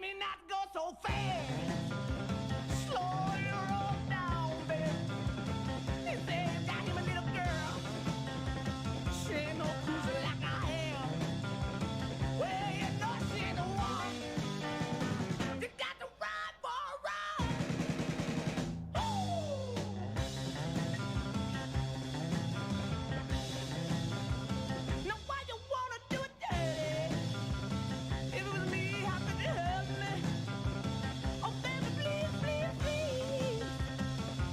me not go so fast. Slow your roll down, baby. He said, got him a little girl. She ain't no cruiser like I am. Well, you know she ain't the one. You got to ride for a ride. Now why you wanna do it dirty? If it was me, how could you help me? Oh baby, please, please, please.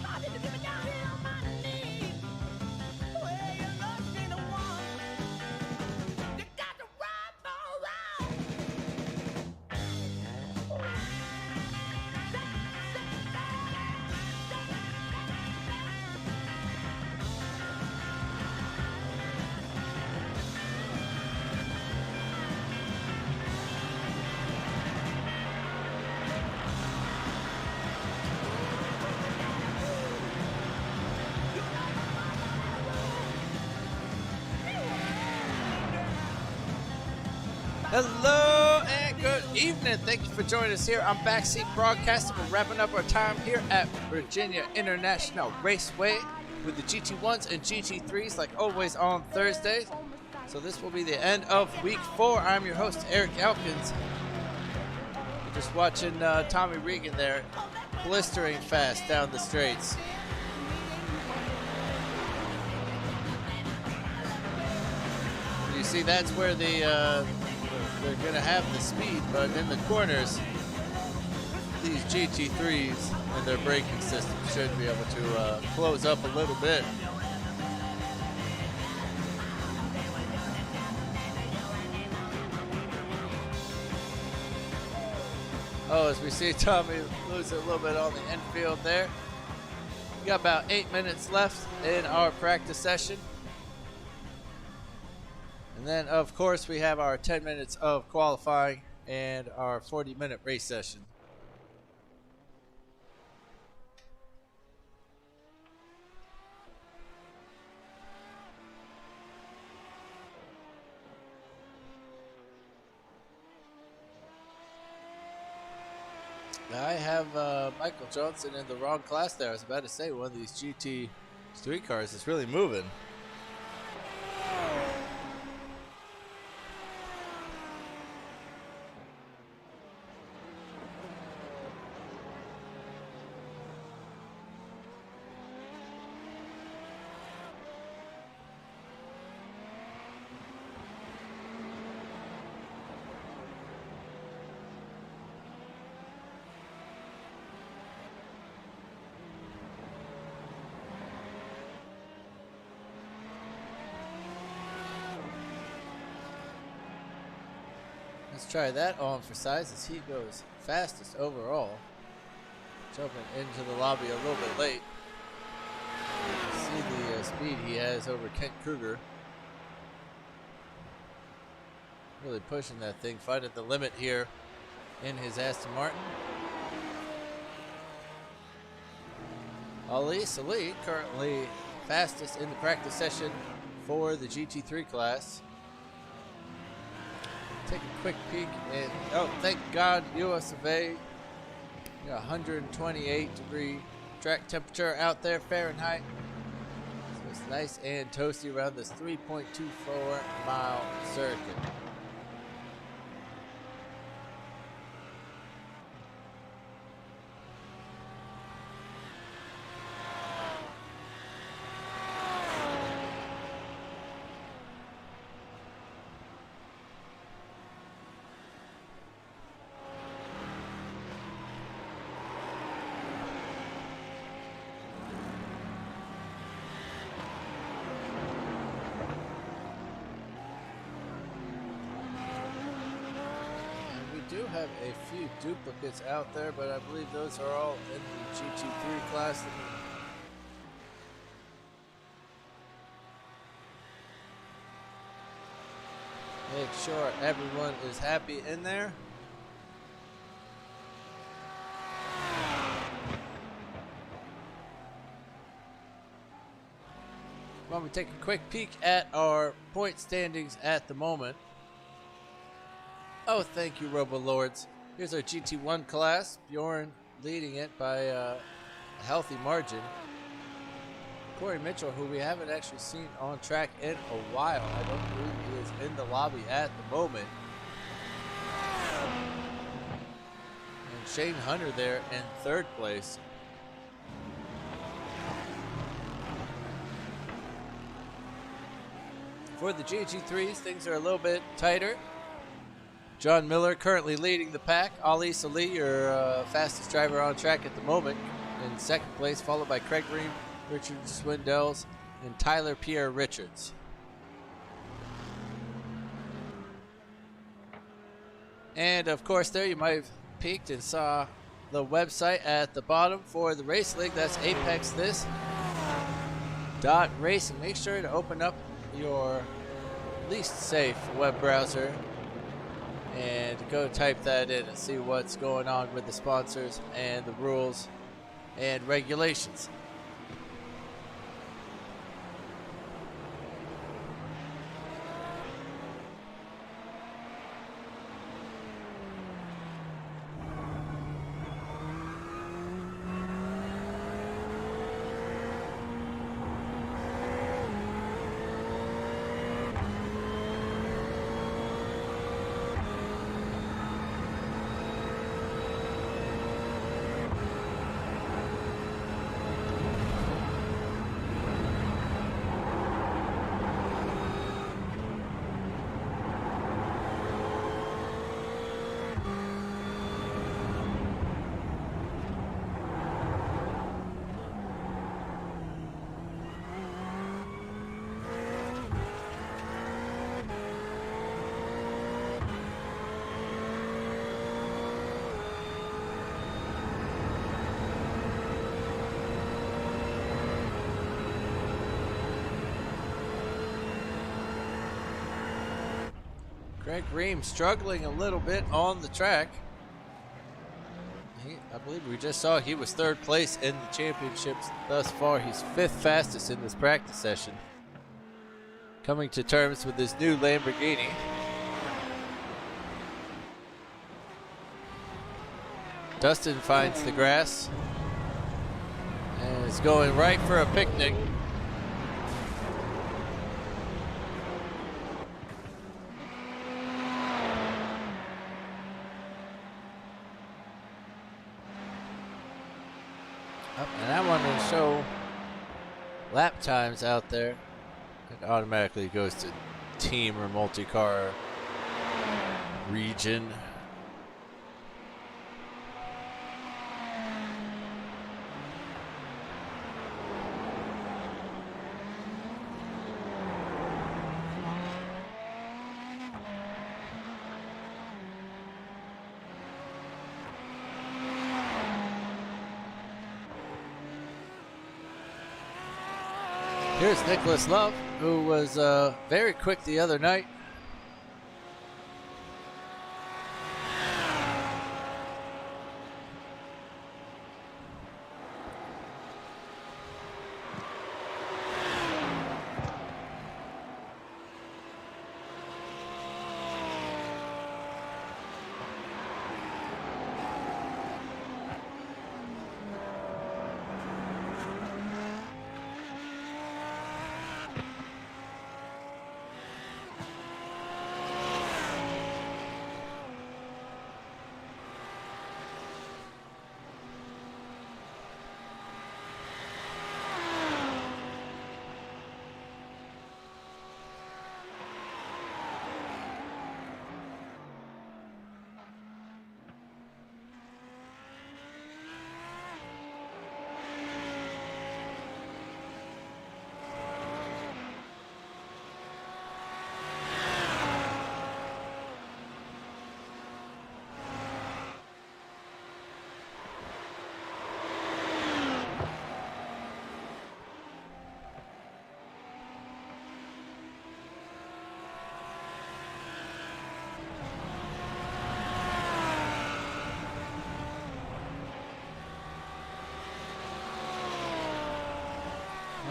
How did you get me down here on my knees? Well, you know she ain't the one. You got to ride for a ride. Hello and good evening. Thank you for joining us here on Backseat Broadcasting. We're wrapping up our time here at Virginia International Raceway with the GT1s and GT3s like always on Thursdays. So this will be the end of week 4. I'm your host, Eric Elkins. We're just watching Tommy Regan there blistering fast down the straights. You see, that's where they're going to have the speed, but in the corners, these GT3s and their braking system should be able to close up a little bit. Oh, as we see Tommy lose a little bit on the infield there. We got about 8 minutes left in our practice session. And then, of course, we have our 10 minutes of qualifying and our 40-minute race session. I have Michael Johnson in the wrong class there. I was about to say one of these GT3 cars is really moving. Let's try that on for size as he goes fastest overall. Jumping into the lobby a little bit late. See the speed he has over Kent Kruger. Really pushing that thing, finding the limit here in his Aston Martin. Ali Salih currently fastest in the practice session for the GT3 class. Take a quick peek and oh, thank God, US of A. 128 degree track temperature out there, Fahrenheit. So it's nice and toasty around this 3.24 mile circuit. Do have a few duplicates out there, but I believe those are all in the GT3 class. Make sure everyone is happy in there. Well, we take a quick peek at our point standings at the moment. Oh, thank you, Robo Lords. Here's our GT1 class. Bjorn leading it by a healthy margin. Corey Mitchell, who we haven't actually seen on track in a while. I don't believe he is in the lobby at the moment. And Shane Hunter there in third place. For the GT3s, things are a little bit tighter. John Miller currently leading the pack. Ali Salih, your fastest driver on track at the moment, in second place, followed by Craig Ream, Richard Swindells, and Tyler Pierre Richards. And of course, there you might have peeked and saw the website at the bottom for the Race League. That's apexthis.racing. Make sure to open up your least safe web browser and go type that in and see what's going on with the sponsors and the rules and regulations. Greg Ream struggling a little bit on the track. I believe we just saw he was third place in the championships thus far. He's fifth fastest in this practice session. Coming to terms with his new Lamborghini. Dustin finds the grass and is going right for a picnic. And I want to show lap times out there. It automatically goes to team or multi-car region. Here's Nicholas Love, who was very quick the other night.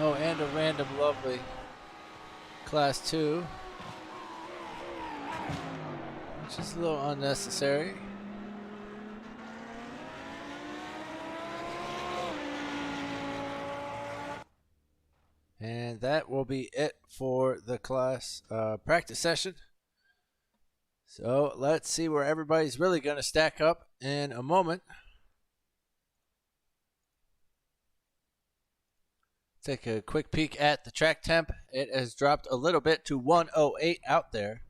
Oh, and a random lovely Class 2, which is a little unnecessary. And that will be it for the class practice session. So let's see where everybody's really going to stack up in a moment. Take a quick peek at the track temp. It has dropped a little bit to 108 out there.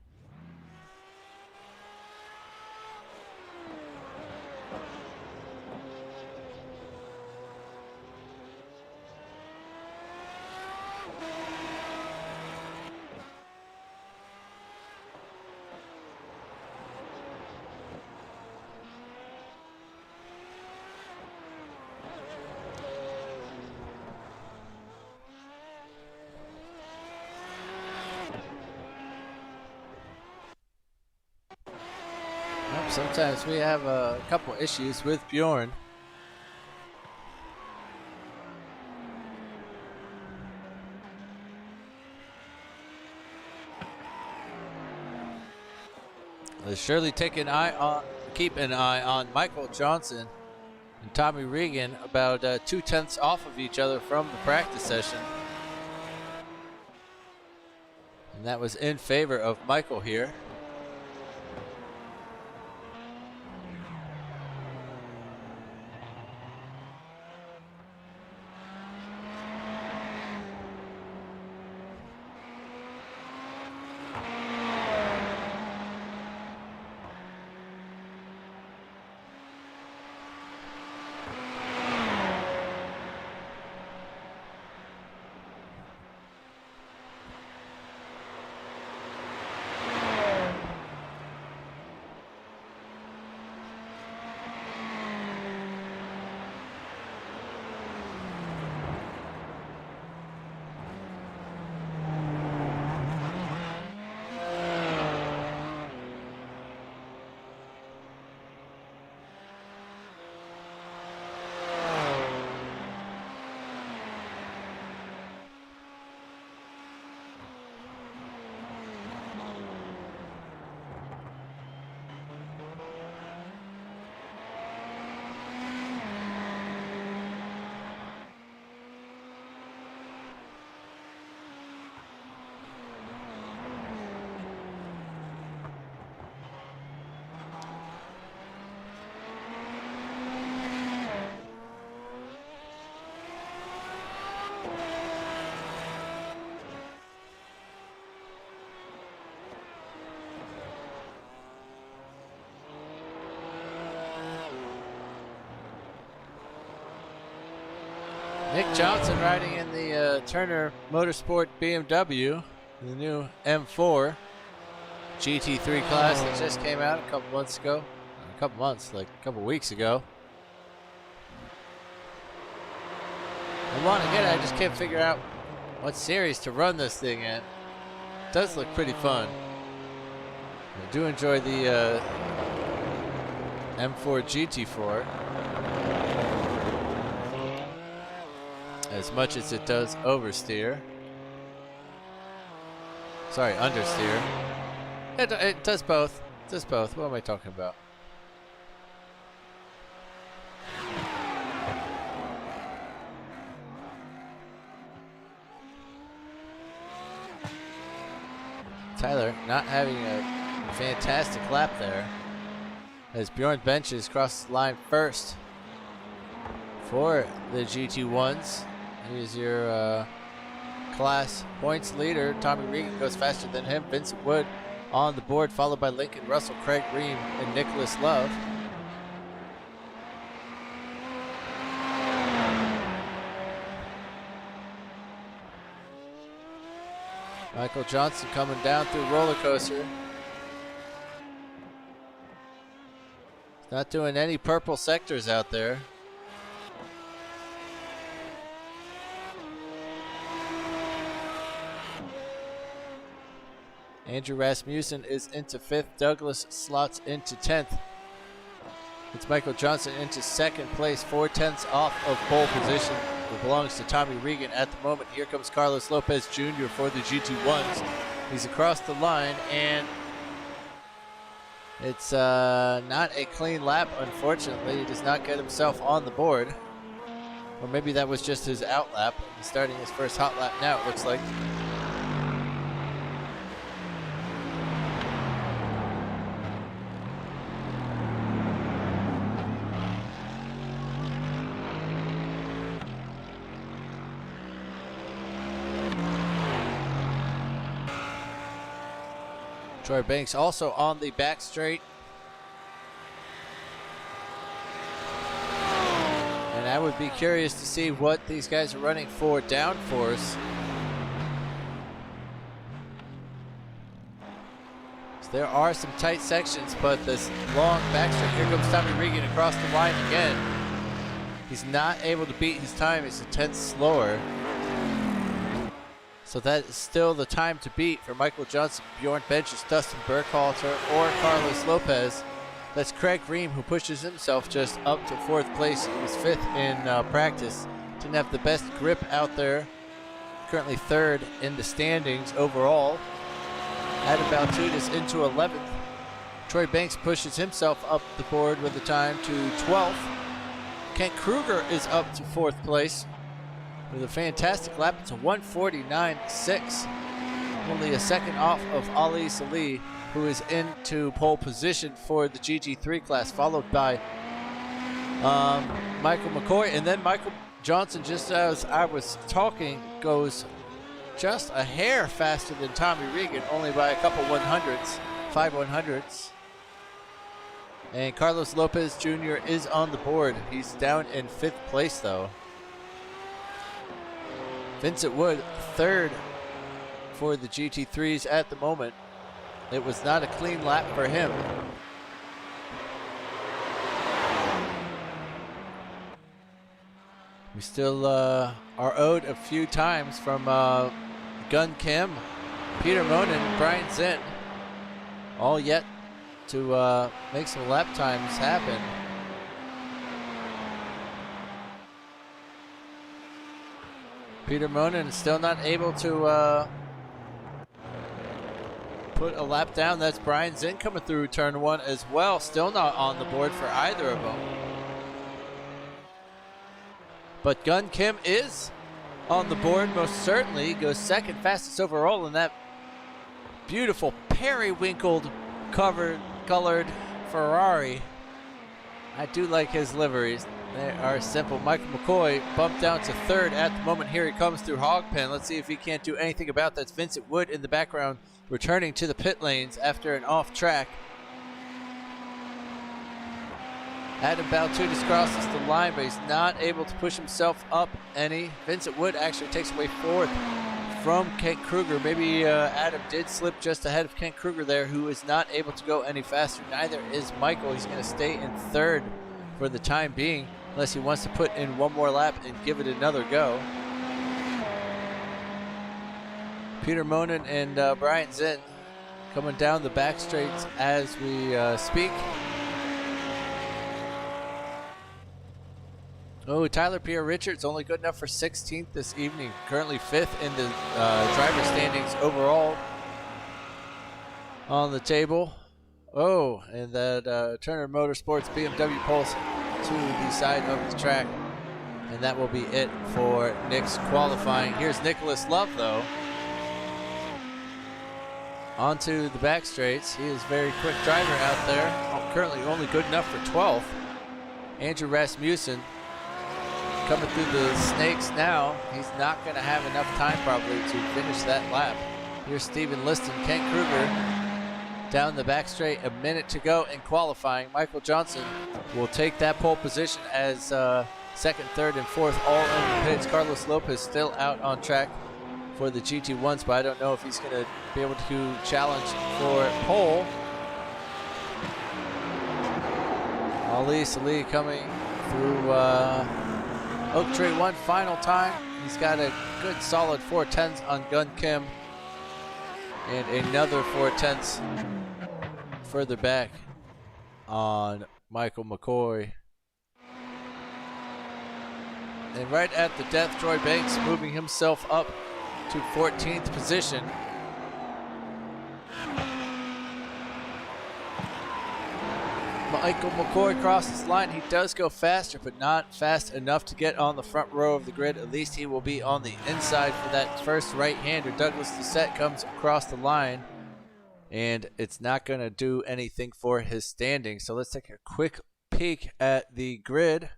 Sometimes we have a couple issues with Bjorn. Let's surely keep an eye on Michael Johnson and Tommy Regan, about 2/10 off of each other from the practice session. And that was in favor of Michael here. Nick Johnson riding in the Turner Motorsport BMW, the new M4 GT3 class that just came out a couple months ago. Like a couple weeks ago. And again, I just can't figure out what series to run this thing in. It does look pretty fun. I do enjoy the M4 GT4 as much as it does oversteer. Sorry, understeer. It does both. It does both. What am I talking about? Tyler not having a fantastic lap there as Bjorn benches across the line first for the GT1s. Here's your class points leader. Tommy Regan goes faster than him. Vincent Wood on the board, followed by Lincoln Russell, Craig Ream, and Nicholas Love. Michael Johnson coming down through roller coaster. Not doing any purple sectors out there. Andrew Rasmussen is into 5th. Douglas slots into 10th. It's Michael Johnson into 2nd place, 4/10 off of pole position. It belongs to Tommy Regan at the moment. Here comes Carlos Lopez Jr. for the GT1s. He's across the line, and it's not a clean lap, unfortunately. He does not get himself on the board. Or maybe that was just his out lap. He's starting his first hot lap now, it looks like. Troy Banks also on the back straight. And I would be curious to see what these guys are running for downforce. So there are some tight sections, but this long back straight. Here comes Tommy Regan across the line again. He's not able to beat his time. He's a tenth slower. So that is still the time to beat for Michael Johnson, Bjorn Benches, Dustin Burkhalter, or Carlos Lopez. That's Craig Ream, who pushes himself just up to 4th place. He was 5th in practice. Didn't have the best grip out there. Currently 3rd in the standings overall. Adam Baltutis into 11th. Troy Banks pushes himself up the board with the time to 12th. Kent Kruger is up to 4th place with a fantastic lap. It's a 149.6. Only a second off of Ali Salih, who is into pole position for the GT3 class, followed by Michael McCoy. And then Michael Johnson, just as I was talking, goes just a hair faster than Tommy Regan, only by a couple 100ths, 5 100ths. And Carlos Lopez Jr. is on the board. He's down in 5th place, though. Vincent Wood, 3rd for the GT3s at the moment. It was not a clean lap for him. We still are owed a few times from Gun Kim, Peter Monin, Brian Zinn. All yet to make some lap times happen. Peter Monin is still not able to put a lap down. That's Brian Zinn coming through turn 1 as well. Still not on the board for either of them. But Gun Kim is on the board, most certainly. He goes 2nd fastest overall in that beautiful periwinkled colored Ferrari. I do like his liveries. They are simple. Michael McCoy bumped down to 3rd at the moment. Here he comes through Hogpen. Let's see if he can't do anything about that. That's Vincent Wood in the background, returning to the pit lanes after an off track. Adam Baltutis crosses the line, but he's not able to push himself up any. Vincent Wood actually takes away 4th from Kent Kruger. Maybe Adam did slip just ahead of Kent Kruger there, who is not able to go any faster. Neither is Michael. He's going to stay in 3rd for the time being, unless he wants to put in one more lap and give it another go. Peter Monin and Brian Zinn coming down the back straights as we speak. Oh, Tyler Pierre Richards only good enough for 16th this evening. Currently 5th in the driver standings overall on the table. Oh, and that Turner Motorsports BMW pulls to the side of the track. And that will be it for Nick's qualifying. Here's Nicholas Love, though. Onto the back straights. He is a very quick driver out there. Currently only good enough for 12th. Andrew Rasmussen coming through the snakes now. He's not going to have enough time probably to finish that lap. Here's Steven Liston, Kent Kruger down the back straight, a minute to go in qualifying. Michael Johnson will take that pole position as 2nd, 3rd, and 4th all in the pits. Carlos Lopez still out on track for the GT1s, but I don't know if he's going to be able to challenge for pole. Ali Salih coming through Oak Tree one final time. He's got a good solid 4/10 on Gun Kim and another 4/10 further back on Michael McCoy. And right at the death, Troy Banks moving himself up to 14th position. Michael McCoy crosses the line. He does go faster, but not fast enough to get on the front row of the grid. At least he will be on the inside for that first right-hander. Douglas Doucette comes across the line, and it's not going to do anything for his standing. So let's take a quick peek at the grid.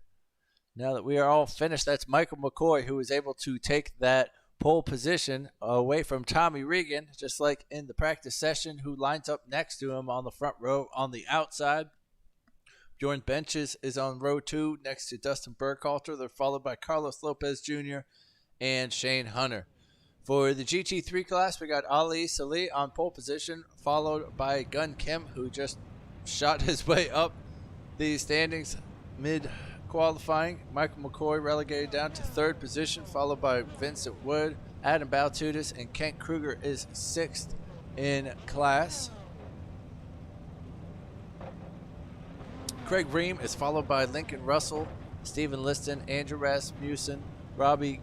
Now that we are all finished, that's Michael McCoy, who was able to take that pole position away from Tommy Regan, just like in the practice session, who lines up next to him on the front row on the outside. Bjorn Benches is on row 2 next to Dustin Burkhalter. They're followed by Carlos Lopez Jr. and Shane Hunter. For the GT3 class, we got Ali Salih on pole position, followed by Gun Kim, who just shot his way up the standings mid-qualifying. Michael McCoy relegated down to 3rd position, followed by Vincent Wood. Adam Baltudis and Kent Kruger is 6th in class. Craig Ream is followed by Lincoln Russell, Stephen Liston, Andrew Rasmussen, Robbie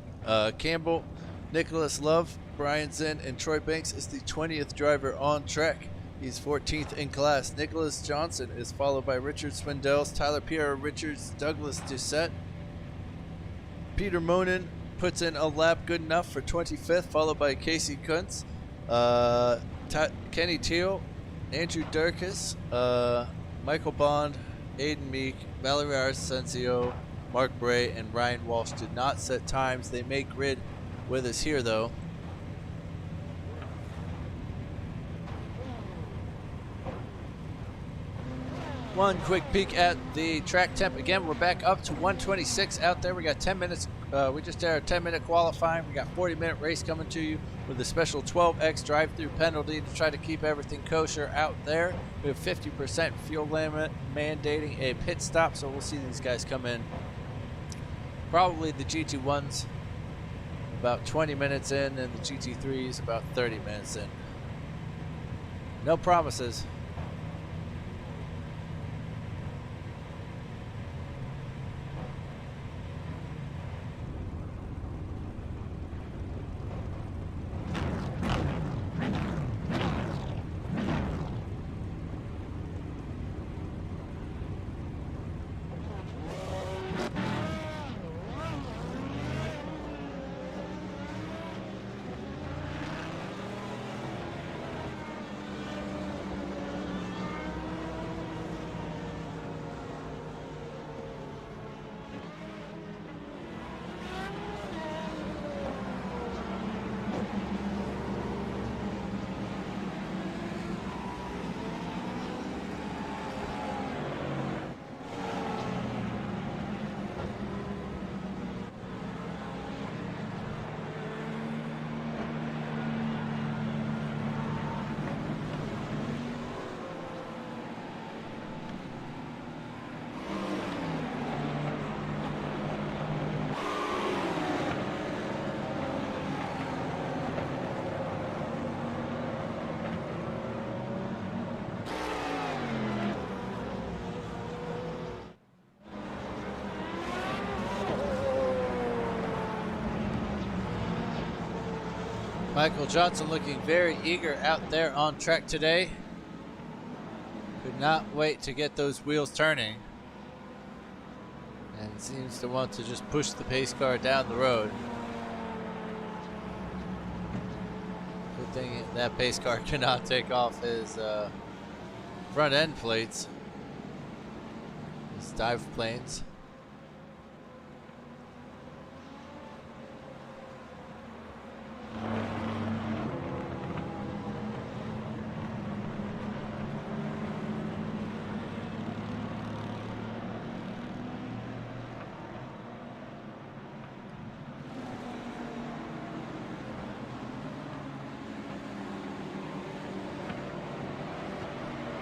Campbell, Nicholas Love, Brian Zinn, and Troy Banks is the 20th driver on track. He's 14th in class. Nicholas Johnson is followed by Richard Swindells, Tyler Pierre Richards, Douglas Doucette. Peter Monin puts in a lap good enough for 25th, followed by Casey Kuntz, Kenny Teal, Andrew Durkis, Michael Bond, Aiden Meek, Valerie Arsencio, Mark Bray, and Ryan Walsh did not set times. They make grid with us here, though. One quick peek at the track temp. Again, we're back up to 126 out there. We got 10 minutes. We just did our 10-minute qualifying. We got 40-minute race coming to you with a special 12x drive-through penalty to try to keep everything kosher out there. We have 50% fuel limit mandating a pit stop, so we'll see these guys come in. Probably the GT1s about 20 minutes in, and the GT3s about 30 minutes in. No promises. Michael Johnson looking very eager out there on track today. Could not wait to get those wheels turning. And seems to want to just push the pace car down the road. Good thing that pace car cannot take off his front end plates. His dive planes.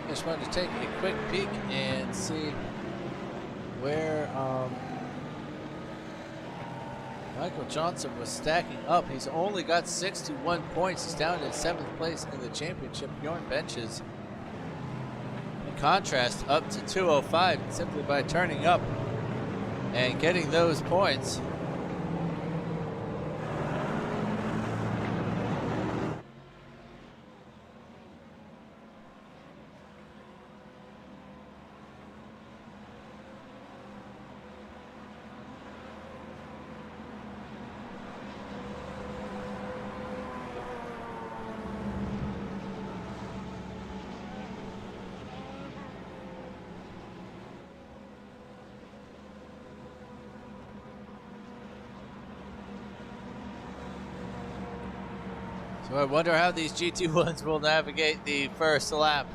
Just wanted to take a quick peek and see where Michael Johnson was stacking up. He's only got 61 points. He's down in 7th place in the championship. Bjorn Benches, in contrast, up to 205 simply by turning up and getting those points. So I wonder how these GT1s will navigate the first lap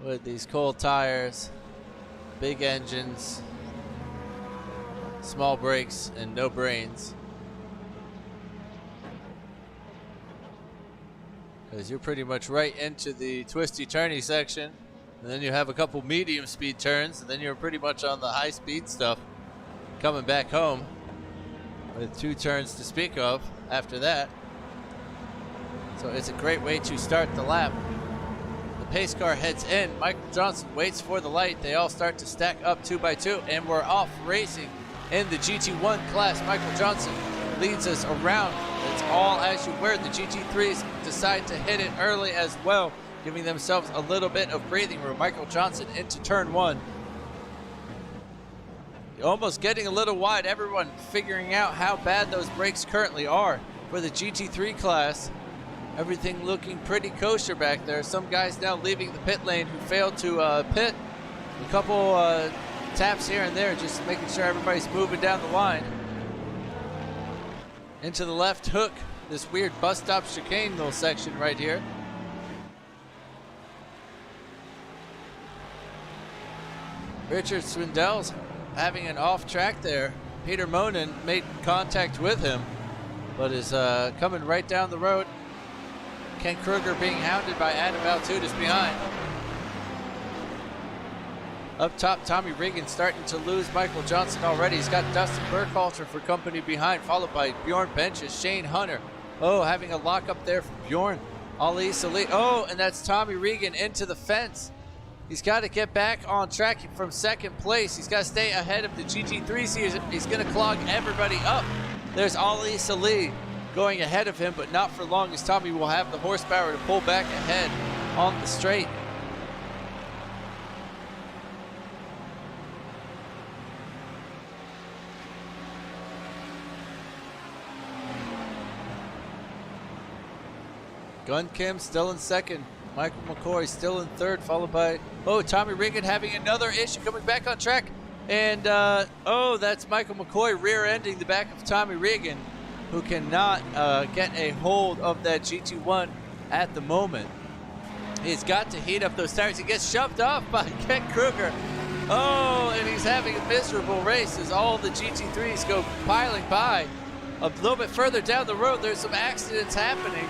with these cold tires, big engines, small brakes, and no brains. Because you're pretty much right into the twisty turny section, and then you have a couple medium speed turns, and then you're pretty much on the high speed stuff coming back home with 2 turns to speak of after that. So it's a great way to start the lap. The pace car heads in. Michael Johnson waits for the light. They all start to stack up 2 by 2, and we're off racing in the GT1 class. Michael Johnson leads us around. It's all as you were. The GT3s decide to hit it early as well, giving themselves a little bit of breathing room. Michael Johnson into turn 1. Almost getting a little wide. Everyone figuring out how bad those brakes currently are for the GT3 class. Everything looking pretty kosher back there. Some guys now leaving the pit lane who failed to pit. A couple taps here and there, just making sure everybody's moving down the line. Into the left hook, this weird bus stop chicane little section right here. Richard Swindell's having an off track there. Peter Monin made contact with him, but is coming right down the road. Ken Kruger being hounded by Adam Valtutis behind. Up top, Tommy Regan starting to lose Michael Johnson already. He's got Dustin Burkhalter for company behind, followed by Bjorn Benches, Shane Hunter. Oh, having a lock up there from Bjorn. Ali Salih. Oh, and that's Tommy Regan into the fence. He's got to get back on track from second place. He's got to stay ahead of the GT3s. He's going to clog everybody up. There's Ali Salih going ahead of him, but not for long, as Tommy will have the horsepower to pull back ahead on the straight. Gun Kim still in second. Michael McCoy still in third, followed by, Tommy Regan having another issue coming back on track. And, that's Michael McCoy rear-ending the back of Tommy Regan, who cannot get a hold of that GT1 at the moment. He's got to heat up those tires. He gets shoved off by Ken Kruger. Oh, and he's having a miserable race as all the GT3s go piling by. A little bit further down the road, there's some accidents happening.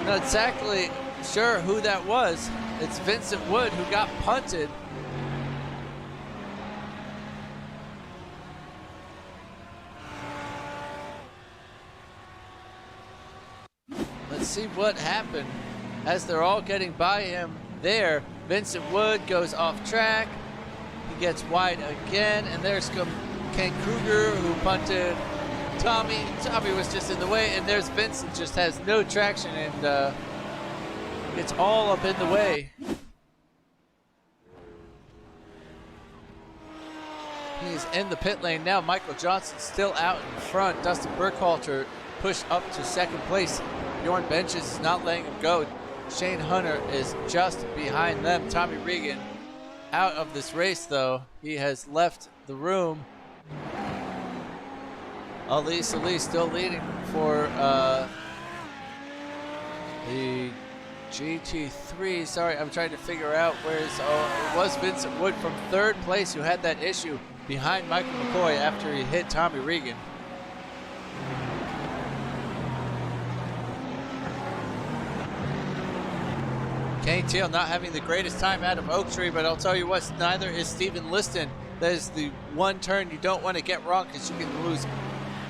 Not exactly sure who that was. It's Vincent Wood who got punted. Let's see what happened as they're all getting by him there. Vincent Wood goes off track. He gets wide again, and there's Ken Kruger who punted Tommy. Tommy was just in the way, and there's Vincent, just has no traction and gets all up in the way. He's in the pit lane now. Michael Johnson still out in front. Dustin Burkhalter pushed up to second place. Bjorn Benches is not letting him go. Shane Hunter is just behind them. Tommy Regan out of this race, though. He has left the room. Ali Salih still leading for the GT3. Sorry, I'm trying to figure out where's. Oh, it was Vincent Wood from third place who had that issue behind Michael McCoy after he hit Tommy Regan. Kane Teal not having the greatest time out of Oak Tree, but I'll tell you what, neither is Steven Liston. That is the one turn you don't want to get wrong, because you can lose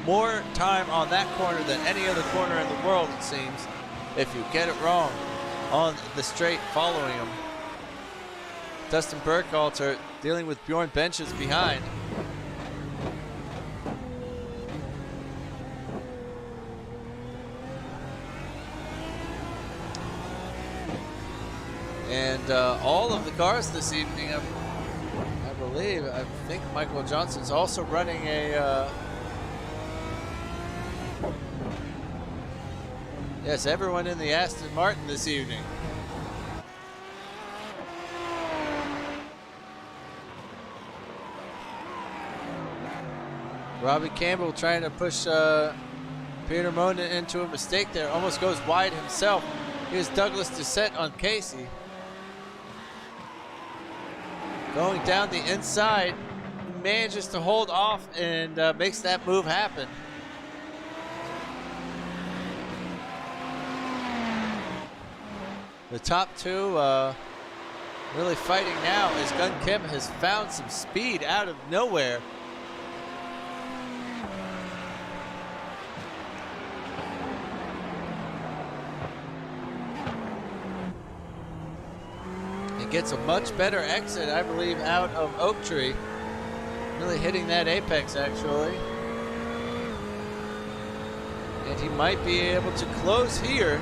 more time on that corner than any other corner in the world, it seems, if you get it wrong on the straight following him. Dustin Burkhalter dealing with Bjorn Benches behind. And all of the cars this evening, I think Michael Johnson's also running a, yes, everyone in the Aston Martin this evening. Robbie Campbell trying to push Peter Monin into a mistake there. Almost goes wide himself. Here's Douglas Doucette on Casey. Going down the inside. Manages to hold off and makes that move happen. The top two really fighting now as Gun Kim has found some speed out of nowhere. It gets a much better exit, I believe, out of Oak Tree. Really hitting that apex, actually. And he might be able to close here.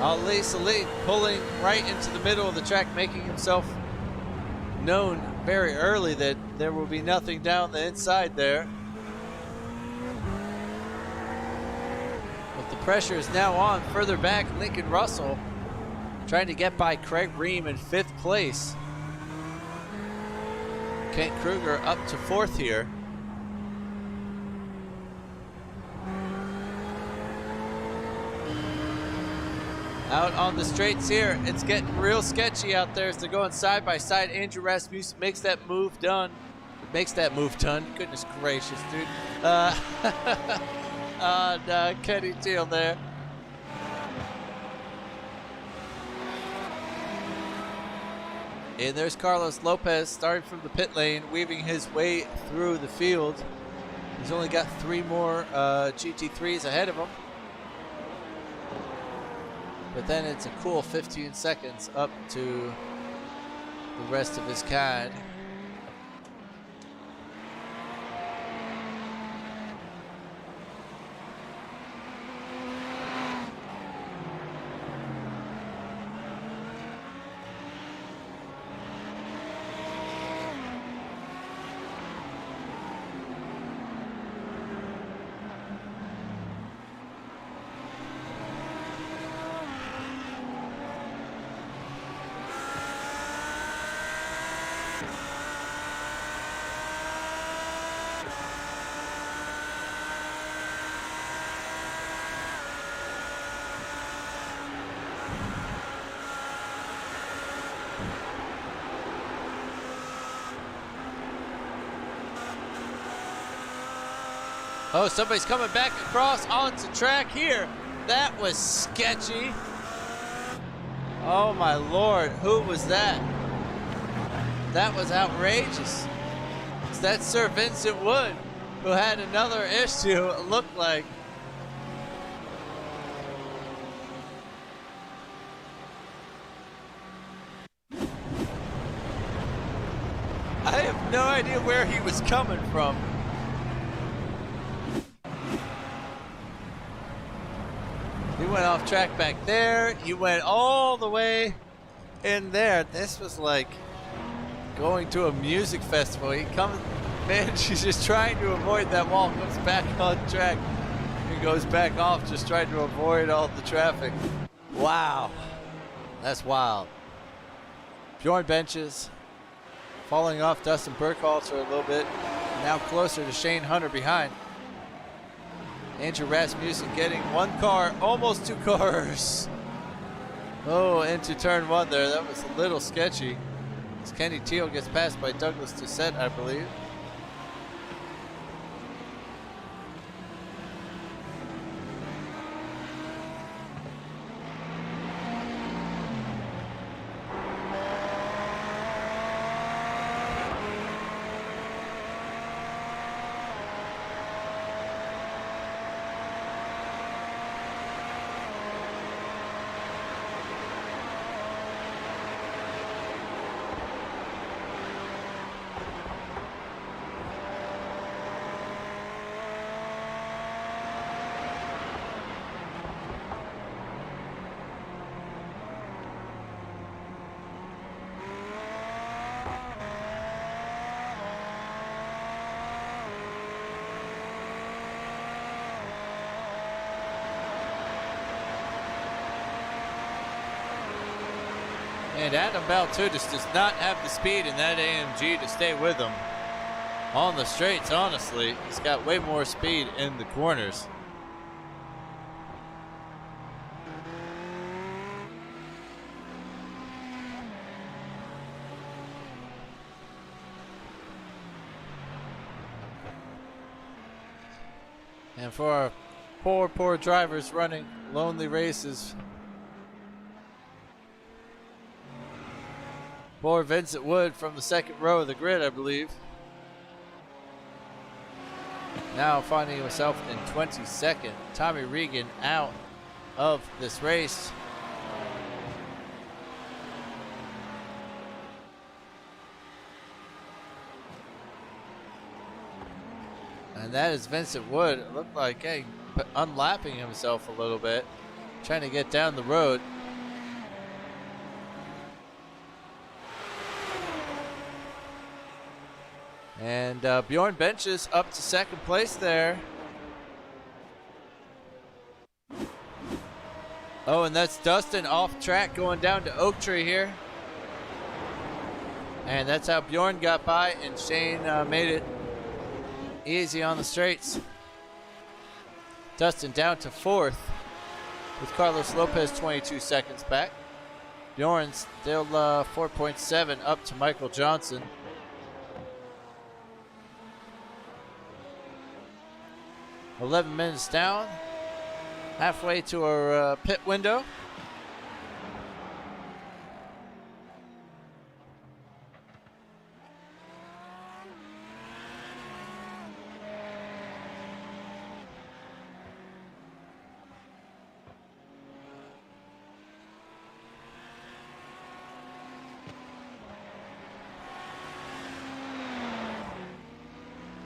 Ali Salih pulling right into the middle of the track, making himself known very early that there will be nothing down the inside there. But the pressure is now on further back. Lincoln Russell trying to get by Craig Ream in 5th place. Kent Kruger up to 4th here. Out on the straights here, it's getting real sketchy out there as they're going side by side. Andrew Rasmussen makes that move done. Goodness gracious, dude. Kenny Teal there. And there's Carlos Lopez starting from the pit lane, weaving his way through the field. He's only got 3 more GT3s ahead of him. But then it's a cool 15 seconds up to the rest of his kind. Oh, somebody's coming back across onto track here. That was sketchy. Oh my Lord, who was that? That was outrageous. It's that Sir Vincent Wood who had another issue, it looked like. I have no idea where he was coming from. He went off track back there. He went all the way in there. This was like going to a music festival. He comes, man, she's just trying to avoid that wall. Comes back on track. He goes back off, just trying to avoid all the traffic. Wow, that's wild. Bjorn Benches falling off Dustin Burkhalter a little bit. Now closer to Shane Hunter behind. Andrew Rasmussen getting 1 car, almost 2 cars. Oh, into turn 1 there. That was a little sketchy. As Kenny Teal gets passed by Douglas Doucette, I believe. And Adam Baltudis does not have the speed in that AMG to stay with him. on the straights, honestly. He's got way more speed in the corners. And for our poor drivers running lonely races, poor Vincent Wood from the second row of the grid, I believe, now finding himself in 22nd. Tommy Regan out of this race. And that is Vincent Wood. It looked like, hey, unlapping himself a little bit, trying to get down the road. And Bjorn Benches up to second place there. Oh, and that's Dustin off track going down to Oak Tree here. And that's how Bjorn got by, and Shane made it easy on the straights. Dustin down to fourth with Carlos Lopez 22 seconds back. Bjorn still 4.7 up to Michael Johnson. $11 minutes down, halfway to our pit window.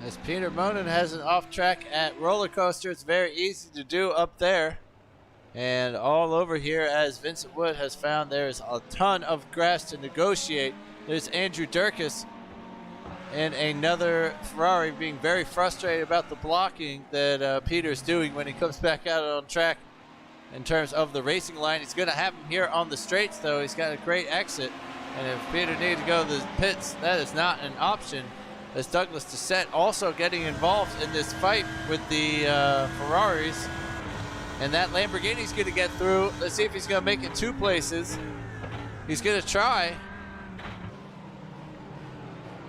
As Peter Monin has an off track at roller coaster, it's very easy to do up there. And all over here, as Vincent Wood has found, there's a ton of grass to negotiate. There's Andrew Durkis and another Ferrari being very frustrated about the blocking that Peter's doing when he comes back out on track in terms of the racing line. He's going to have him here on the straights, though. He's got a great exit. And if Peter needed to go to the pits, that is not an option. As Douglas Doucette also getting involved in this fight with the Ferraris. And that Lamborghini's going to get through. Let's see if he's going to make it two places. He's going to try.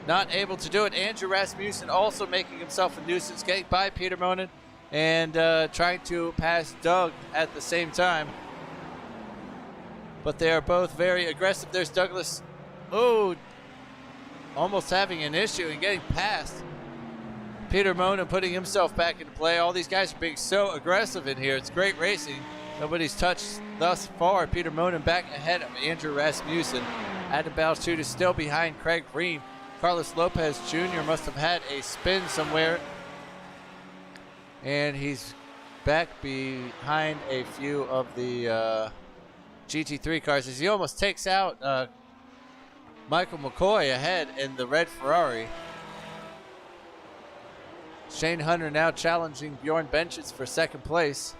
Not able to do it. Andrew Rasmussen also making himself a nuisance, getting by Peter Monin and trying to pass Doug at the same time. But they are both very aggressive. There's Douglas. Oh, almost having an issue and getting past Peter Monin, putting himself back into play. All these guys are being so aggressive in here. It's great racing. Nobody's touched thus far. Peter Monin back ahead of Andrew Rasmussen. Adam Balchuta still behind Craig Ream. Carlos Lopez Jr. must have had a spin somewhere. And he's back behind a few of the GT3 cars as he almost takes out Michael McCoy ahead in the red Ferrari. Shane Hunter now challenging Bjorn Benches for second place.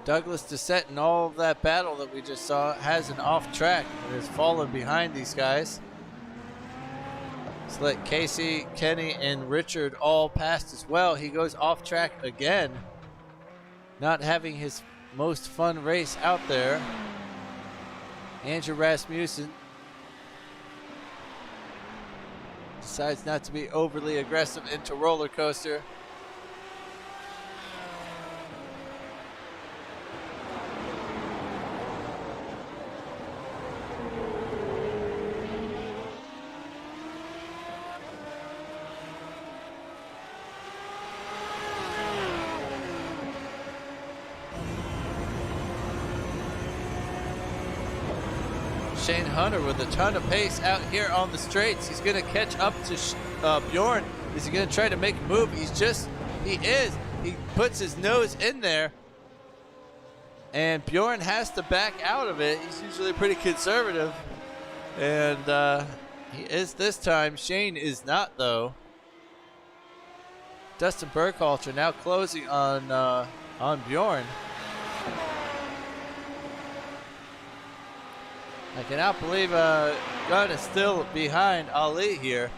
Douglas Doucette, in all of that battle that we just saw, has an off track and has fallen behind these guys. Let's let Casey, Kenny, and Richard all past as well. He goes off track again, not having his most fun race out there. Andrew Rasmussen decides not to be overly aggressive into roller coaster. Shane Hunter with a ton of pace out here on the straights. He's going to catch up to Bjorn. Is he going to try to make a move? He is. He puts his nose in there. And Bjorn has to back out of it. He's usually pretty conservative. And he is this time. Shane is not, though. Dustin Burkhalter now closing on Bjorn. I cannot believe Gunn is still behind Ali here.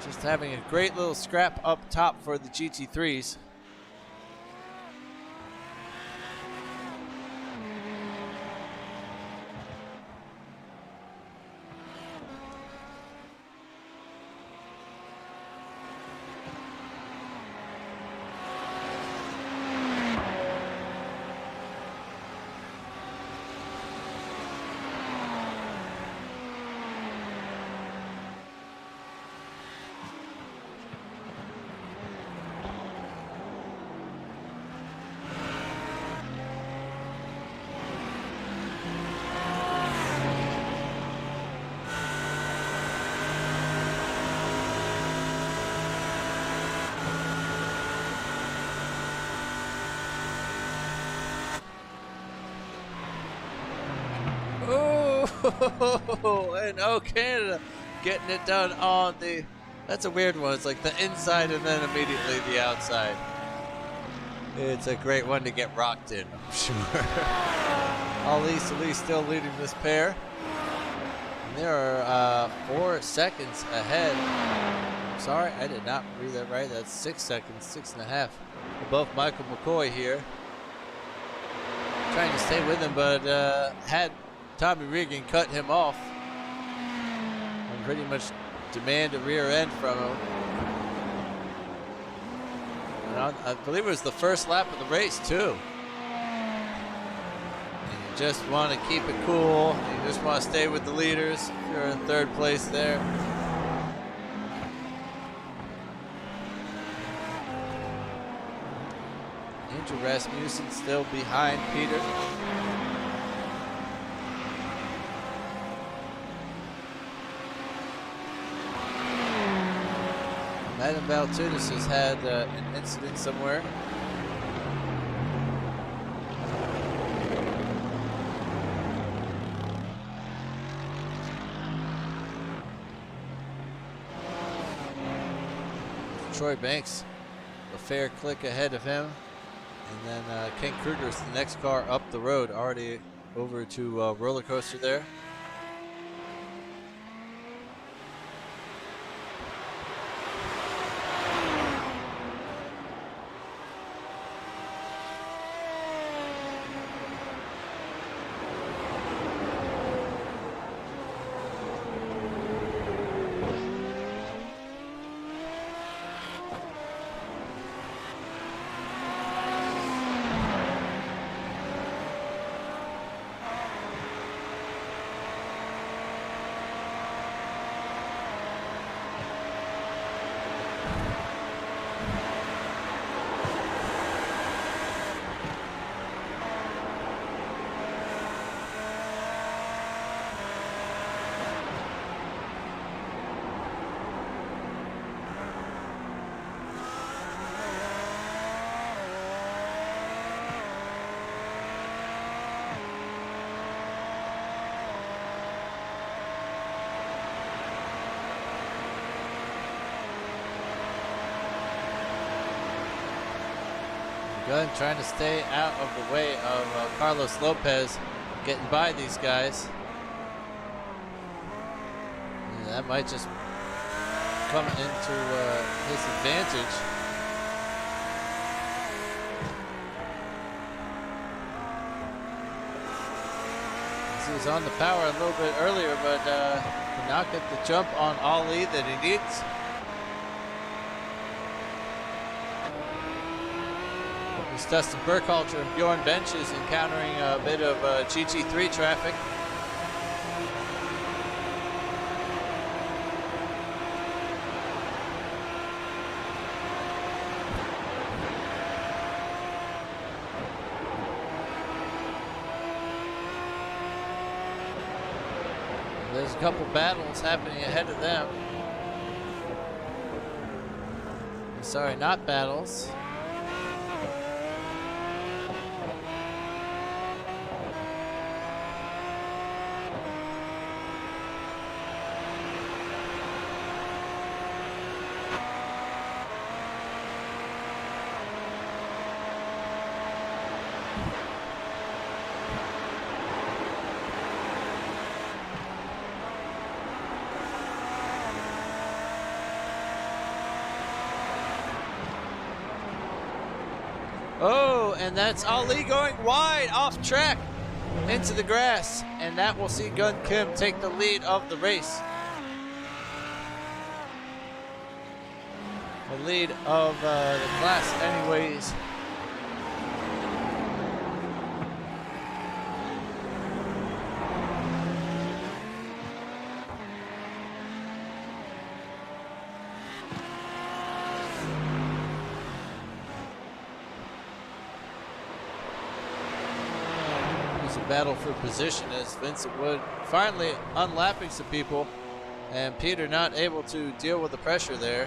Just having a great little scrap up top for the GT3s. And Canada getting it done on the, that's a weird one. It's like the inside and then immediately the outside. It's a great one to get rocked in, I'm sure. Ali Salih still leading this pair. And there are 4 seconds ahead. Sorry, I did not read that right. That's 6 seconds, 6.5 above Michael McCoy here. Trying to stay with him, but had Tommy Regan cut him off and pretty much demand a rear end from him. And I believe it was the first lap of the race too. And you just want to keep it cool. You just want to stay with the leaders. If you're in 3rd place there. Andrew Rasmussen still behind Peter. Adam Valtunis has had an incident somewhere. Troy Banks, a fair click ahead of him. And then Ken Kruger is the next car up the road, already over to roller coaster there. Gunn trying to stay out of the way of Carlos Lopez getting by these guys. And that might just come into his advantage. He was on the power a little bit earlier, but did not get the jump on Ali that he needs. It's Dustin Burkhalter and Bjorn Benches encountering a bit of GT3 traffic. There's a couple battles happening ahead of them. Sorry, not battles. go, and that's Ali going wide off track into the grass, and that will see Gun Kim take the lead of the race. The lead of the class anyways. Battle for position as Vincent Wood finally unlapping some people, and Peter not able to deal with the pressure there.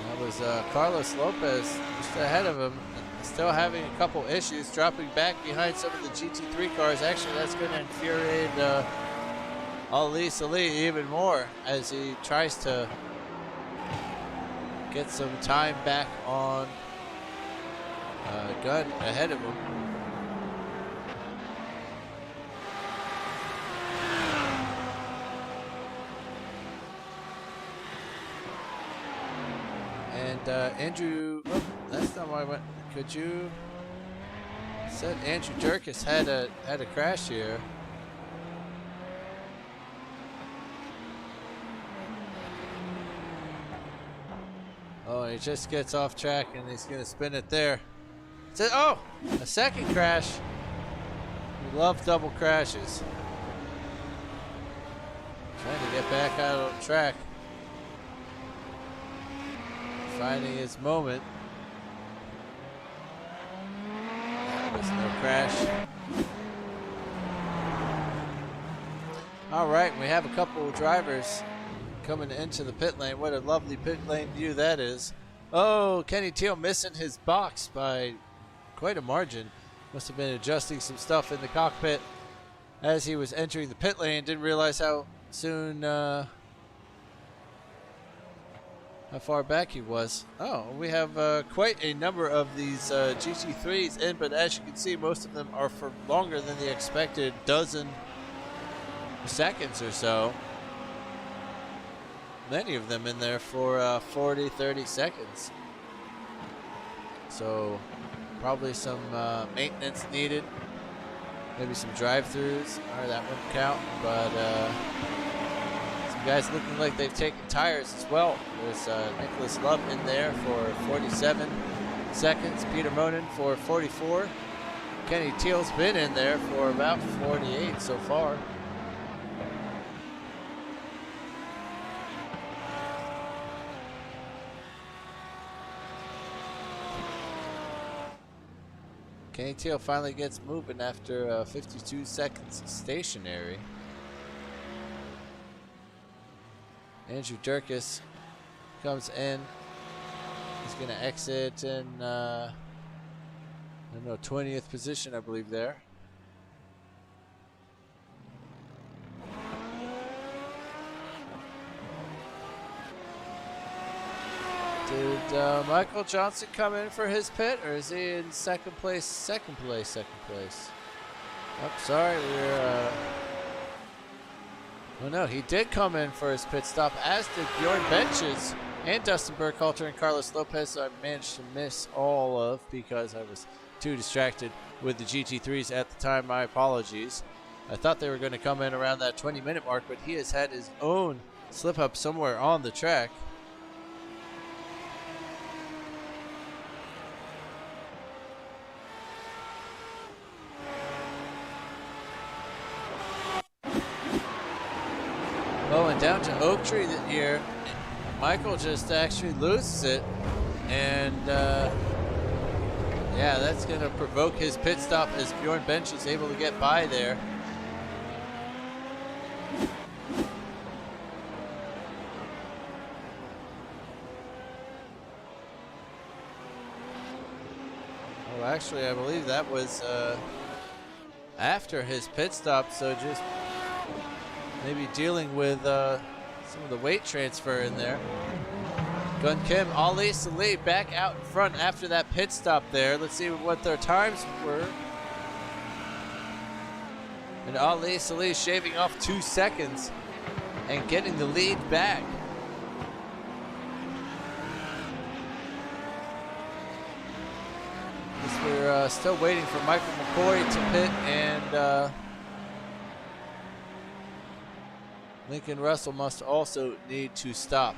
That was Carlos Lopez just ahead of him. Still having a couple issues, dropping back behind some of the GT3 cars. Actually, that's going to infuriate Ali Salih even more as he tries to get some time back on Gunn ahead of him. And Andrew, oh, that's not why I went. Could you said Andrew Jerkis had a crash here. Oh, he just gets off track and he's gonna spin it there. Said, oh, a second crash. We love double crashes. Trying to get back out on track. Finding his moment. No crash. All right, we have a couple of drivers coming into the pit lane. What a lovely pit lane view that is. Oh, Kenny Teal missing his box by quite a margin. Must have been adjusting some stuff in the cockpit as he was entering the pit lane. Didn't realize how soon, how far back he was. Oh, we have quite a number of these GT3s in, but as you can see, most of them are for longer than the expected dozen seconds or so. Many of them in there for 40, 30 seconds. So probably some maintenance needed. Maybe some drive-throughs. All right, that wouldn't count, but guys looking like they've taken tires as well. There's Nicholas Love in there for 47 seconds. Peter Monin for 44. Kenny Teal's been in there for about 48 so far. Kenny Teal finally gets moving after 52 seconds stationary. Andrew Durkis comes in. He's going to exit in, I don't know, 20th position, I believe, there. Did Michael Johnson come in for his pit, or is he in second place? Second place. Oh, sorry, we're... Oh no, he did come in for his pit stop, as did Bjorn Benches and Dustin Burkhalter and Carlos Lopez. I managed to miss all of because I was too distracted with the GT3s at the time. My apologies. I thought they were going to come in around that 20-minute mark, but he has had his own slip up somewhere on the track. Oh, and down to Oak Tree here, Michael just actually loses it, and yeah, that's going to provoke his pit stop as Bjorn Bench is able to get by there. Well, actually, I believe that was after his pit stop, so just maybe dealing with some of the weight transfer in there. Gun Kim, Ali Salih back out in front after that pit stop there. Let's see what their times were. And Ali Salih shaving off 2 seconds and getting the lead back. We're still waiting for Michael McCoy to pit, and Lincoln Russell must also need to stop.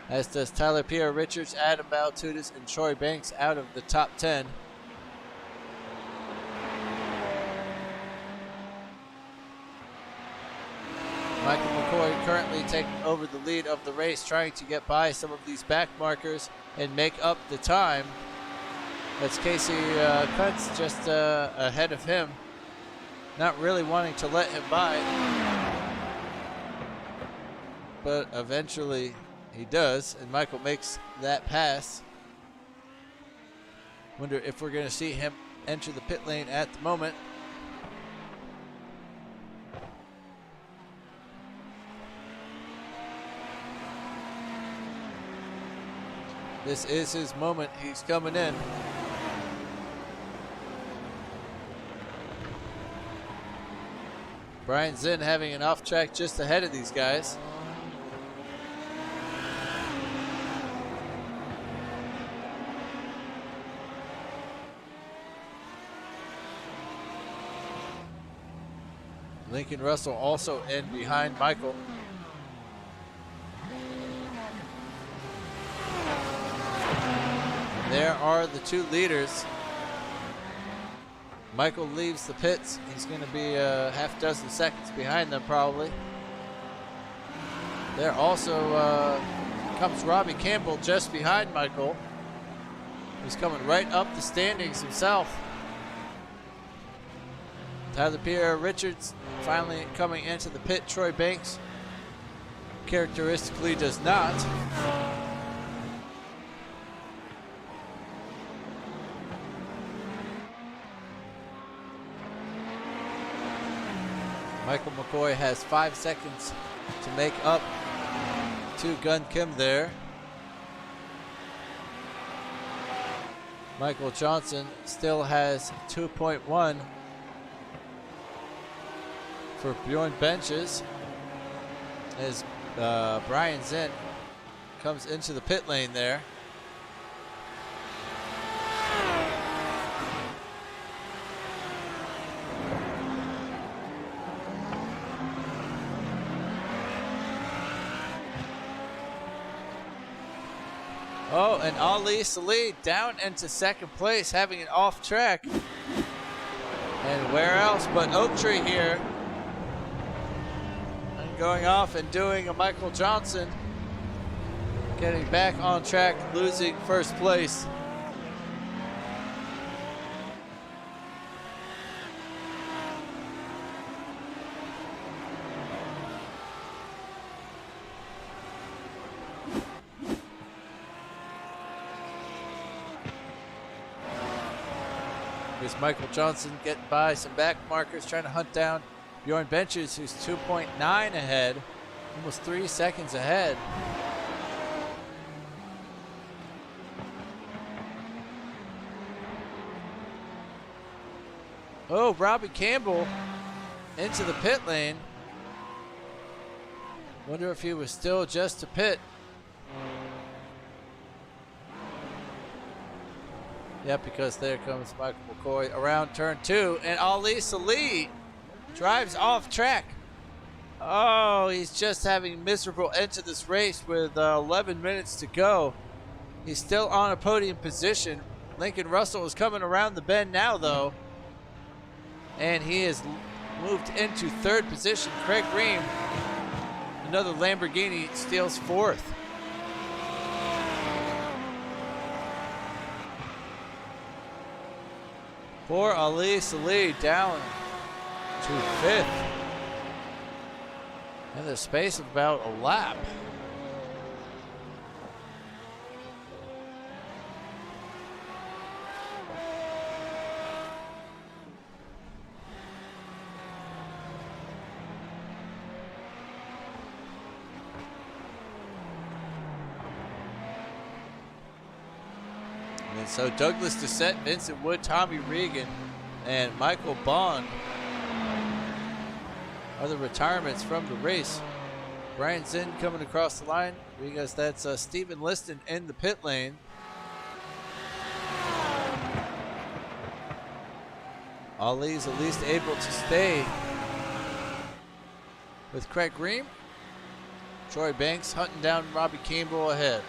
As does Tyler Pierre Richards, Adam Baltutis, and Troy Banks out of the top 10. Michael McCoy currently taking over the lead of the race, trying to get by some of these back markers and make up the time. That's Casey Kuntz just ahead of him, not really wanting to let him by. But eventually he does, and Michael makes that pass. Wonder if we're going to see him enter the pit lane at the moment. This is his moment. He's coming in. Brian Zinn having an off track just ahead of these guys. Lincoln Russell also in behind Michael. There are the two leaders. Michael leaves the pits. He's going to be a half dozen seconds behind them probably. There also comes Robbie Campbell just behind Michael. He's coming right up the standings himself. Tyler Pierre Richards finally coming into the pit. Troy Banks characteristically does not. Michael McCoy has 5 seconds to make up to Gun Kim there. Michael Johnson still has 2.1 for Bjorn Benches as Brian Zinn comes into the pit lane there. Oh, and Ali Salih down into second place, having an off track. And where else but Oak Tree here. And going off and doing a Michael Johnson. Getting back on track, losing first place. Here's Michael Johnson getting by some back markers, trying to hunt down Bjorn Benches, who's 2.9 ahead, almost 3 seconds ahead. Oh, Robbie Campbell into the pit lane. Wonder if he was still just to pit. Yep, because there comes Michael McCoy around turn 2, and Ali Salih drives off track. Oh, he's just having a miserable end to this race with 11 minutes to go. He's still on a podium position. Lincoln Russell is coming around the bend now, though, and he has moved into third position. Craig Ream, another Lamborghini, steals fourth. Poor Ali Salih down to fifth. In the space of about a lap. And so Douglas Doucette, Vincent Wood, Tommy Regan, and Michael Bond are the retirements from the race. Brian Zinn coming across the line because that's Stephen Liston in the pit lane. Ali's at least able to stay with Craig Green. Troy Banks hunting down Robbie Campbell ahead.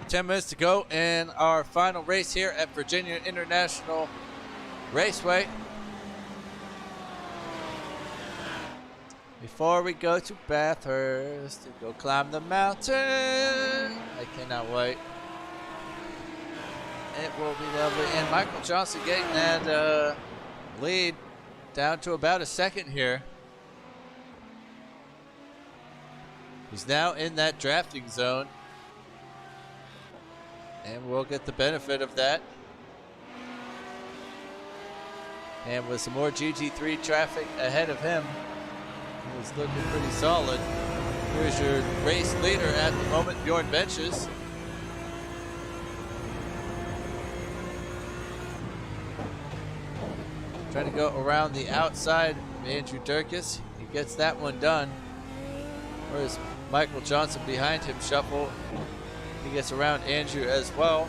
Ten minutes to go in our final race here at Virginia International Raceway. Before we go to Bathurst and go climb the mountain, I cannot wait. It will be lovely. And Michael Johnson getting that lead down to about a second here. He's now in that drafting zone. And we'll get the benefit of that. And with some more GT3 traffic ahead of him, he's looking pretty solid. Here's your race leader at the moment, Bjorn Benches. Trying to go around the outside of Andrew Durkis. He gets that one done. Whereas Michael Johnson behind him shuffle. He gets around Andrew as well.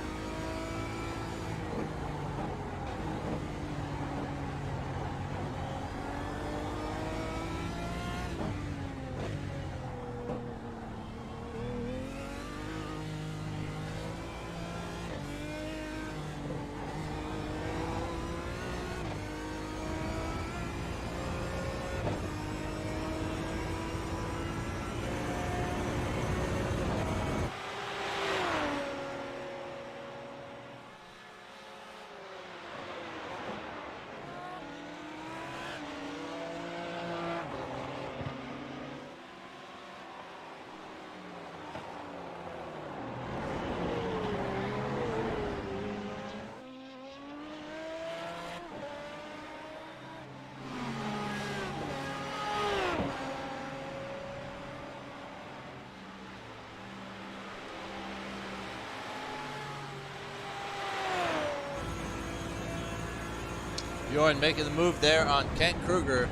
Bjorn making the move there on Kent Kruger.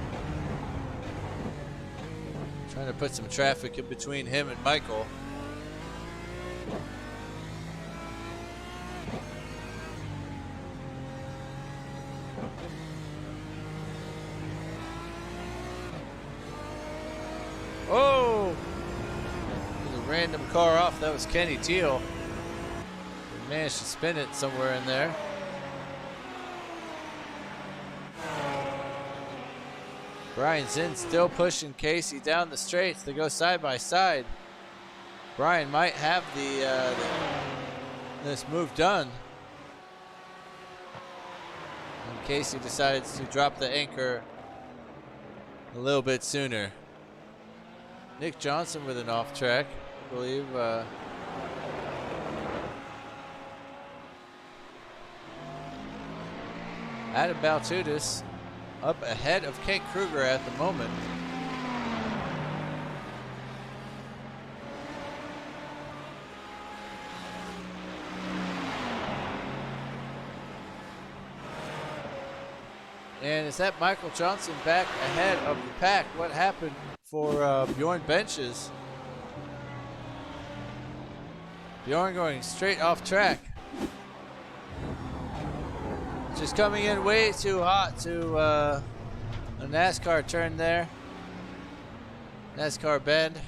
Trying to put some traffic in between him and Michael. Oh! There's a random car off. That was Kenny Teal. He managed to spin it somewhere in there. Brian Zinn still pushing Casey down the straights. They go side by side. Brian might have this move done. And Casey decides to drop the anchor a little bit sooner. Nick Johnson with an off track, I believe. Adam Baltudis up ahead of Kent Kruger at the moment. And is that Michael Johnson back ahead of the pack? What happened for Bjorn Benches? Bjorn going straight off track. Just coming in way too hot to a NASCAR turn there. NASCAR bend.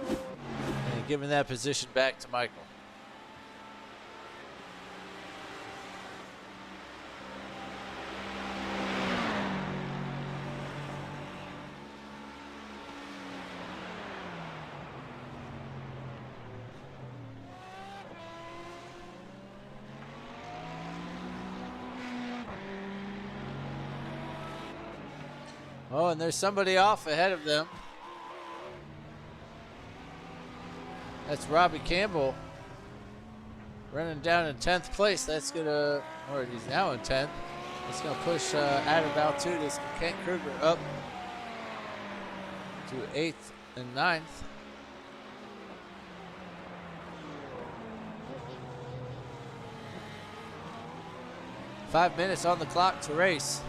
And giving that position back to Michael. Oh, and there's somebody off ahead of them. That's Robbie Campbell running down in 10th place. That's gonna, or he's now in 10th. It's going to push Adam Valtutis and Kent Kruger up to 8th and 9th. Five minutes on the clock to race.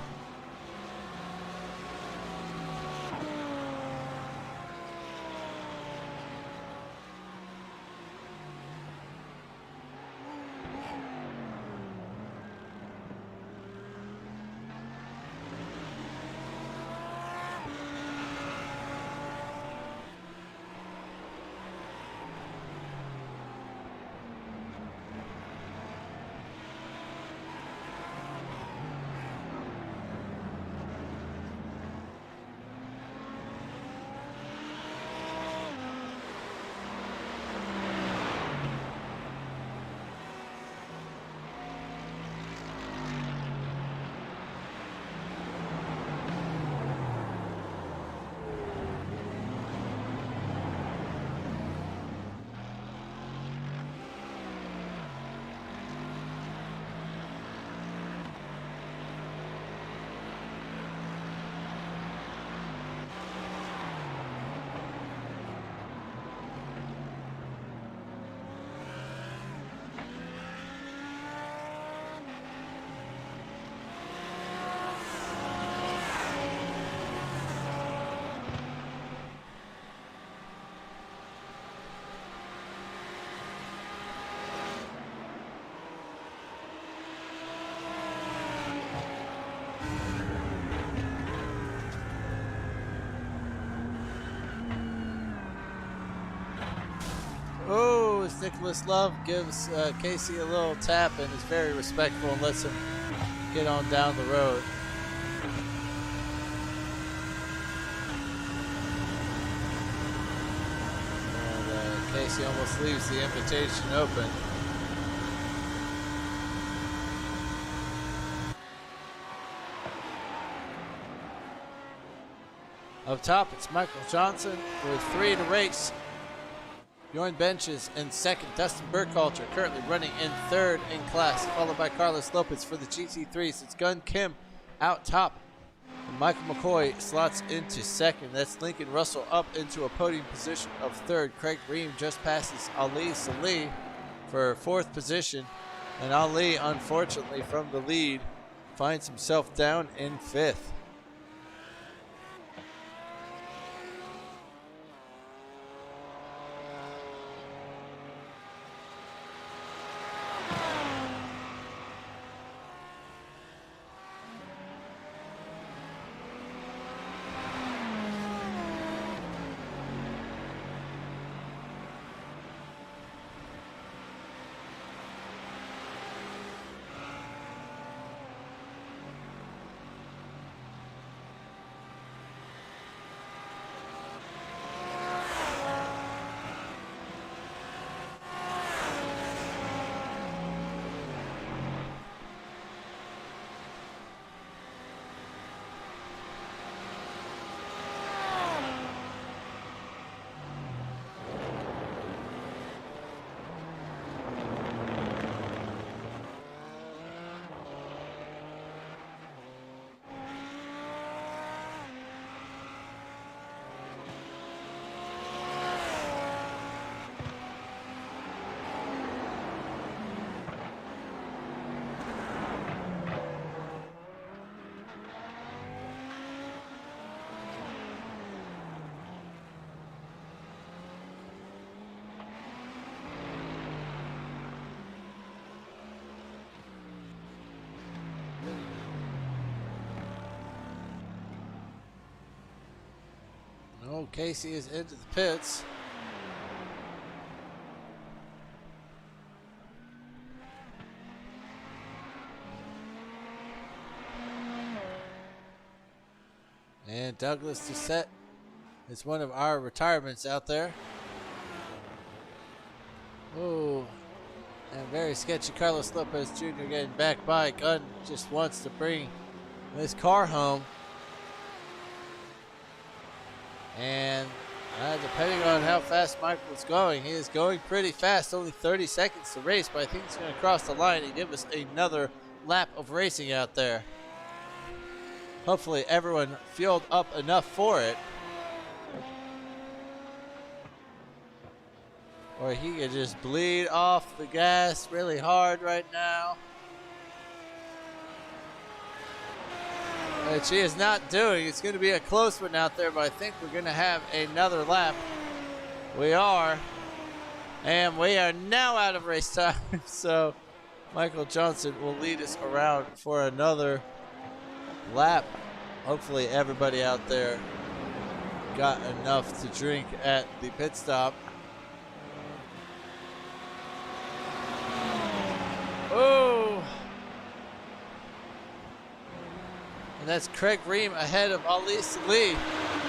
Oh, as Nicholas Love gives Casey a little tap and is very respectful and lets him get on down the road. And Casey almost leaves the invitation open. Up top, it's Michael Johnson with 3 to race. Bjorn Benches in 2nd. Dustin Burkhalter currently running in 3rd in class, followed by Carlos Lopez for the GT3s. It's Gun Kim out top. And Michael McCoy slots into 2nd. That's Lincoln Russell up into a podium position of 3rd. Craig Ream just passes Ali Salih for 4th position. And Ali, unfortunately, from the lead, finds himself down in 5th. Oh, Casey is into the pits. And Douglas Doucette is one of our retirements out there. Oh, and very sketchy Carlos Lopez Jr. getting back by. Gunn just wants to bring this car home. And depending on how fast Michael is going, he is going pretty fast, only 30 seconds to race, but I think he's going to cross the line and give us another lap of racing out there. Hopefully everyone fueled up enough for it. Or he could just bleed off the gas really hard right now. Which he is not doing. It's going to be a close one out there, but I think we're going to have another lap. We are. And we are now out of race time. So Michael Johnson will lead us around for another lap. Hopefully everybody out there got enough to drink at the pit stop. Oh! And that's Craig Ream ahead of Ali Salih,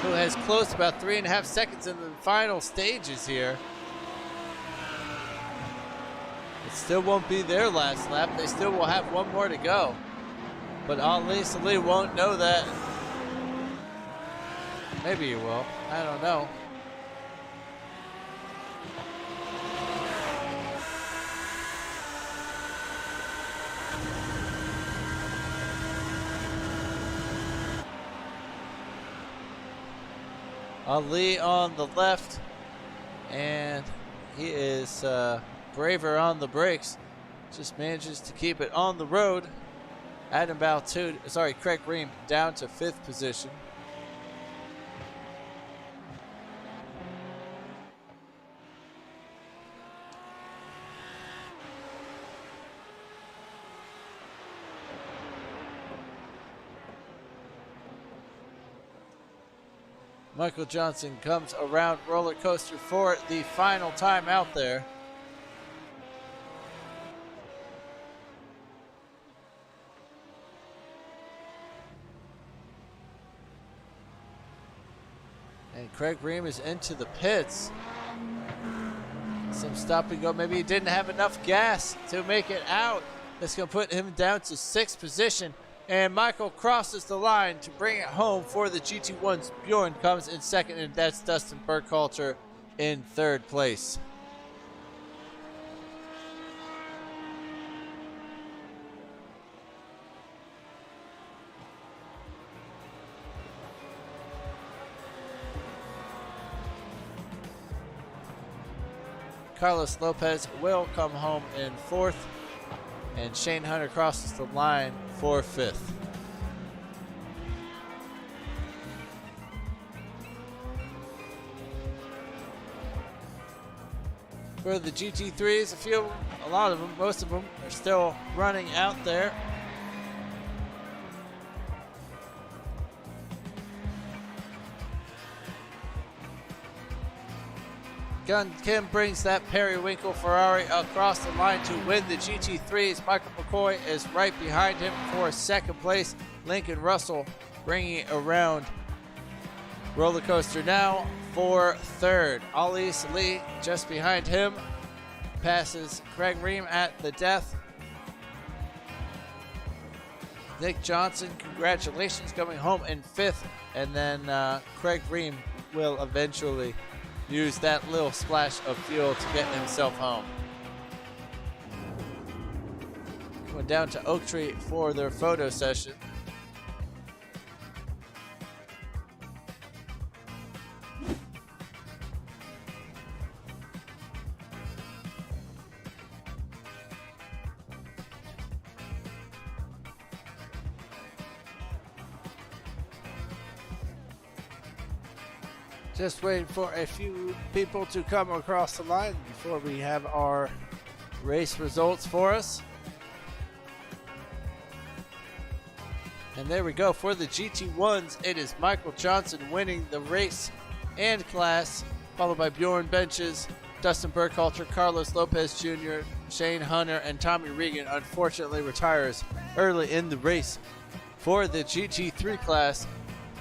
who has closed about 3.5 seconds in the final stages here. It still won't be their last lap. They still will have one more to go. But Ali Salih won't know that. Maybe he will. I don't know. Ali on the left, and he is braver on the brakes. Just manages to keep it on the road. Craig Ream down to 5th position. Michael Johnson comes around roller coaster for the final time out there. And Craig Ream is into the pits. Some stop and go. Maybe he didn't have enough gas to make it out. That's going to put him down to 6th position. And Michael crosses the line to bring it home for the GT1s. Bjorn comes in 2nd, and that's Dustin Burkhalter in 3rd place. Carlos Lopez will come home in 4th, and Shane Hunter crosses the line for 5th. For the GT3s, a lot of them, most of them are still running out there. Gun Kim brings that Periwinkle Ferrari across the line to win the GT3s. Michael McCoy is right behind him for 2nd place. Lincoln Russell bringing it around roller coaster now for 3rd. Ali Salih just behind him. Passes Craig Ream at the death. Nick Johnson, congratulations, coming home in 5th. And then Craig Ream will eventually use that little splash of fuel to get himself home. Going down to Oak Tree for their photo session. Just waiting for a few people to come across the line before we have our race results for us. And there we go. For the GT1s, it is Michael Johnson winning the race and class, followed by Bjorn Benches, Dustin Burkhalter, Carlos Lopez Jr., Shane Hunter, and Tommy Regan unfortunately retires early in the race. For the GT3 class,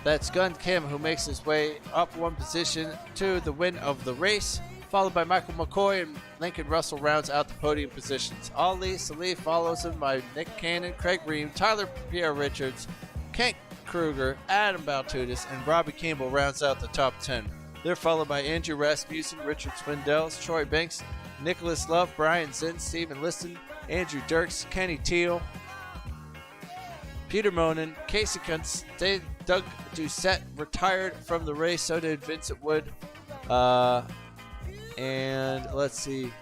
that's Gun Kim, who makes his way up 1 position to the win of the race, followed by Michael McCoy, and Lincoln Russell rounds out the podium positions. Ali Salih follows him by Nick Cannon, Craig Ream, Tyler Pierre Richards, Kent Kruger, Adam Baltudis, and Robbie Campbell rounds out the top 10. They're followed by Andrew Rasmussen, Richard Swindells, Troy Banks, Nicholas Love, Brian Zinn, Stephen Liston, Andrew Dirks, Kenny Teal, Peter Monin, Casey Kuntz, Doug Doucette retired from the race. So did Vincent Wood. And let's see.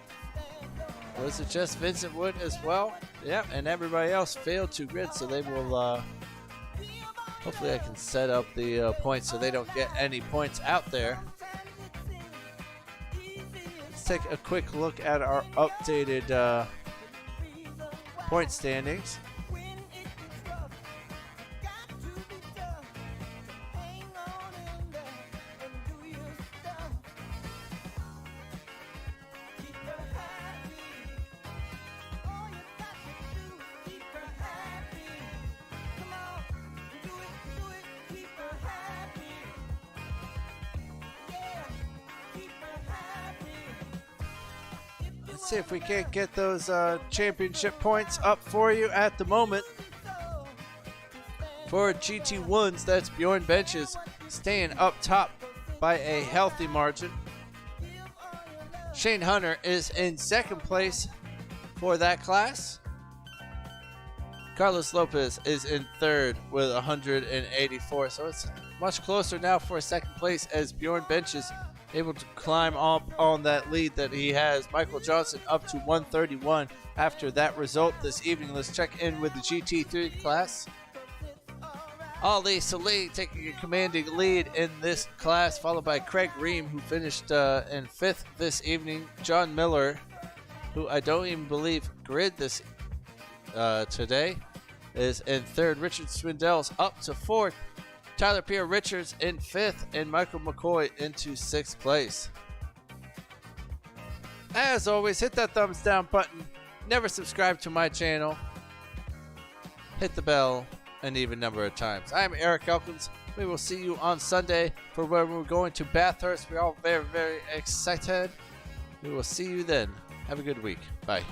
Was it just Vincent Wood as well? Yep, and everybody else failed to grid, so they will, hopefully I can set up the points so they don't get any points out there. Let's take a quick look at our updated point standings. Let's see if we can't get those championship points up for you at the moment. For GT1s, that's Bjorn Benches staying up top by a healthy margin. Shane Hunter is in second place for that class. Carlos Lopez is in third with 184. So it's much closer now for second place as Bjorn Benches able to climb up on that lead that he has. Michael Johnson up to 131 after that result this evening. Let's check in with the GT3 class. Ali Saleh taking a commanding lead in this class, followed by Craig Ream, who finished in fifth this evening. John Miller, who I don't even believe grid this today, is in third. Richard Swindell's up to fourth. Tyler Pierre Richards in fifth, and Michael McCoy into sixth place. As always, hit that thumbs down button. Never subscribe to my channel. Hit the bell an even number of times. I am Eric Elkins. We will see you on Sunday for where we're going to Bathurst. We're all very, very excited. We will see you then. Have a good week. Bye.